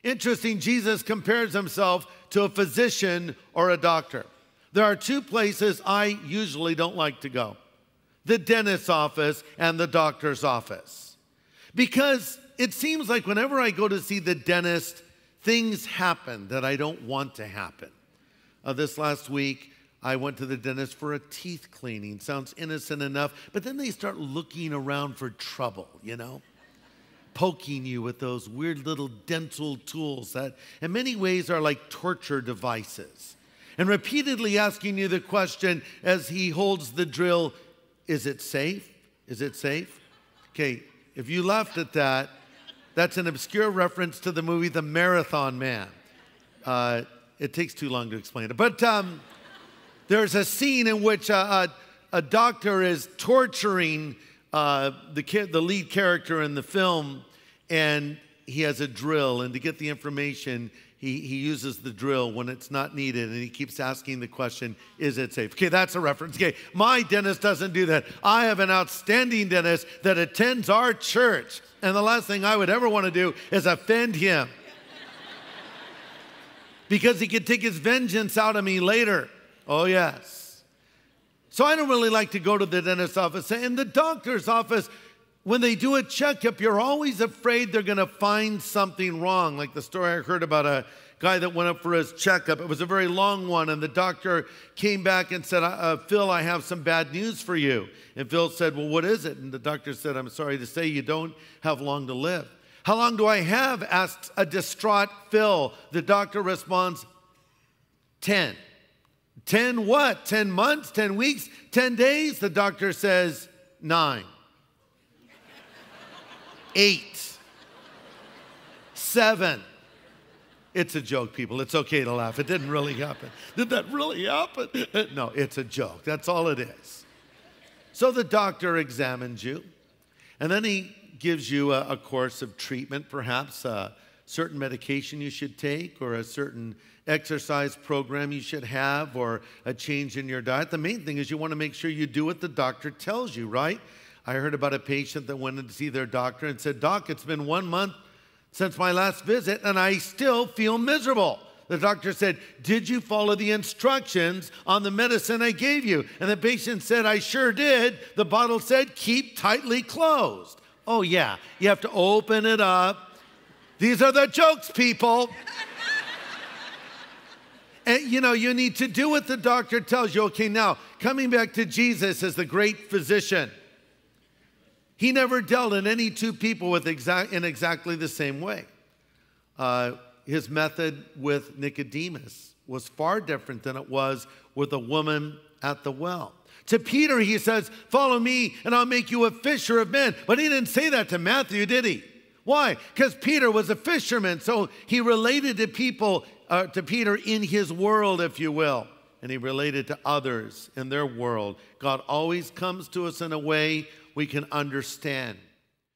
Interesting, Jesus compares himself to a physician or a doctor. There are two places I usually don't like to go: the dentist's office and the doctor's office. Because it seems like whenever I go to see the dentist, things happen that I don't want to happen. This last week, I went to the dentist for a teeth cleaning. Sounds innocent enough, but then they start looking around for trouble, poking you with those weird little dental tools that in many ways are like torture devices, and repeatedly asking you the question as he holds the drill, is it safe? Is it safe? Okay, if you laughed at that, that's an obscure reference to the movie The Marathon Man. It takes too long to explain it. But there's a scene in which a doctor is torturing the lead character in the film, and he has a drill. And to get the information, he uses the drill when it's not needed, and he keeps asking the question, is it safe? Okay, that's a reference. Okay, my dentist doesn't do that. I have an outstanding dentist that attends our church, and the last thing I would ever want to do is offend him because he could take his vengeance out of me later. Oh, yes. So I don't really like to go to the dentist's office. In the doctor's office, when they do a checkup, you're always afraid they're going to find something wrong. Like the story I heard about a guy that went up for his checkup. It was a very long one, and the doctor came back and said, Phil, I have some bad news for you. And Phil said, well, what is it? And the doctor said, I'm sorry to say you don't have long to live. How long do I have? Asked a distraught Phil. The doctor responds, 10. 10 what? 10 months? 10 weeks? 10 days? The doctor says, 9. 8. 7. It's a joke, people. It's okay to laugh. It didn't really happen. Did that really happen? No, it's a joke. That's all it is. So the doctor examines you, and then he gives you a course of treatment, perhaps a certain medication you should take, or a certain exercise program you should have, or a change in your diet. The main thing is you want to make sure you do what the doctor tells you, right? I heard about a patient that went in to see their doctor and said, Doc, it's been 1 month since my last visit, and I still feel miserable. The doctor said, did you follow the instructions on the medicine I gave you? And the patient said, I sure did. The bottle said, keep tightly closed. Oh, yeah, you have to open it up. These are the jokes, people. And, you need to do what the doctor tells you. Okay, now, coming back to Jesus as the great physician, he never dealt in any two people in exactly the same way. His method with Nicodemus was far different than it was with a woman at the well. To Peter, he says, follow me and I'll make you a fisher of men. But he didn't say that to Matthew, did he? Why? Because Peter was a fisherman, so he related to Peter in his world, if you will. And he related to others in their world. God always comes to us in a way we can understand.